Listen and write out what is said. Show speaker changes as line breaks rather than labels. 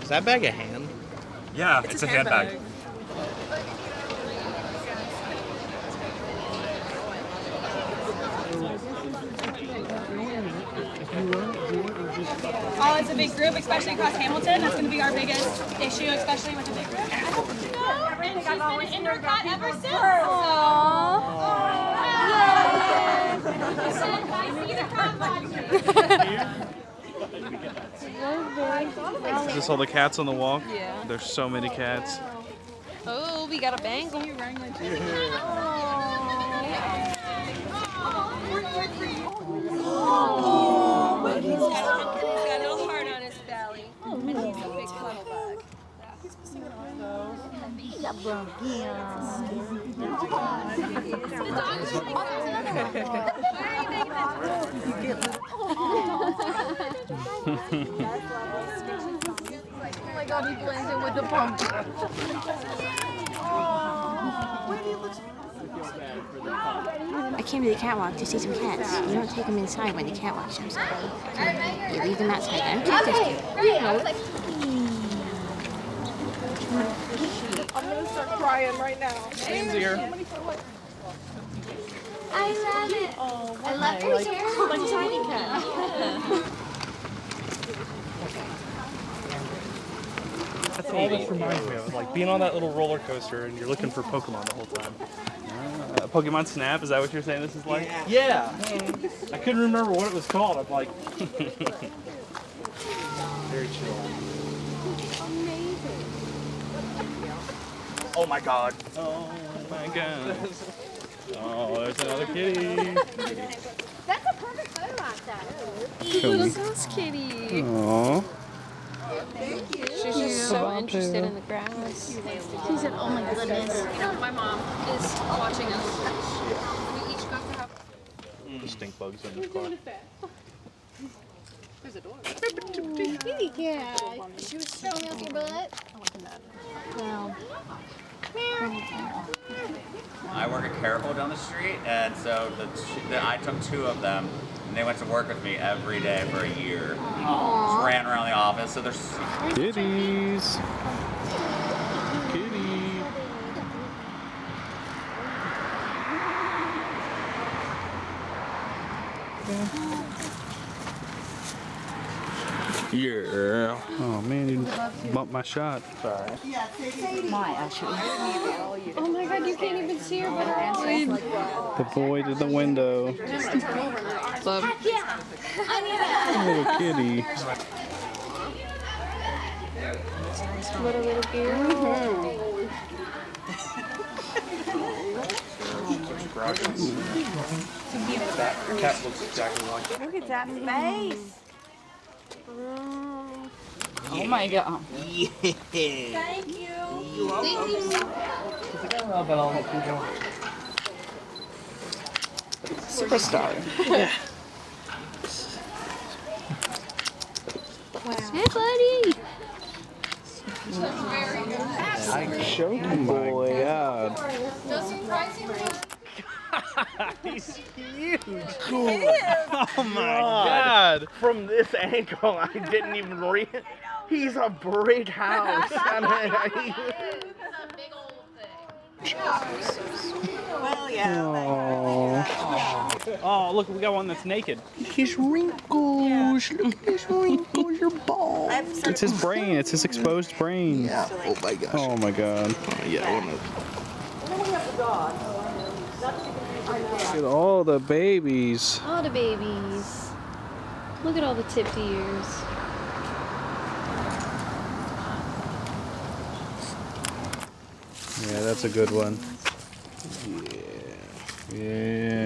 Is that bag a hand?
Yeah, it's a handbag.
Oh, it's a big group, especially across Hamilton. That's going to be our biggest issue, especially with a big group. And she's been an indoor cat ever since.
Is this all the cats on the walk? Yeah. There's so many cats.
Oh, we got a bangle. He's got a little heart on his belly. And he's a big cuddle bug.
Oh my God, he blends in with the pumpkin.
I came to the catwalk to see some cats. You don't take them inside when the catwalk shows up. You leave them outside. I don't take those cats.
I'm gonna start crying right now.
Name's here.
I love it.
Oh,
I love your hair. Like tiny cat.
That's all this reminds me of, like being on that little roller coaster and you're looking for Pokemon the whole time.
Pokemon Snap, is that what you're saying this is like?
Yeah. I couldn't remember what it was called. I'm like, very chill.
Oh my god. Oh my god. Oh, there's another kitty.
That's a perfect photo op, that.
Little ghost kitty.
Aww.
She's just so interested in the grass.
She said, oh my goodness.
You know, my mom is watching us. We each got to have.
The stink bugs in the car.
There's a door.
Kitty cat. She was showing off your butt. Wow.
I work at Careful down the street, and so I took 2 of them, and they went to work with me every day for a year. Just ran around the office, so there's
Kitties. Kitty. Yeah. Oh man, you bumped my shot. Sorry.
Oh my God, you can't even see her, but her eyes.
The boy to the window.
Love.
Little kitty.
What a little girl.
Your cat looks exactly like it.
Look at that face.
Oh my God.
Thank you.
Superstar.
Hey, buddy.
Oh my god.
He's huge.
Oh my god.
From this angle, I didn't even read. He's a big house. I mean,
Well, yeah.
Oh, look, we got one that's naked.
his wrinkles. Look at his wrinkles. Your balls.
It's his brain. It's his exposed brain.
Yeah. Oh my gosh.
Oh my god.
Yeah.
Look at all the babies.
All the babies. Look at all the tipped ears.
Yeah, that's a good one. Yeah. Yeah.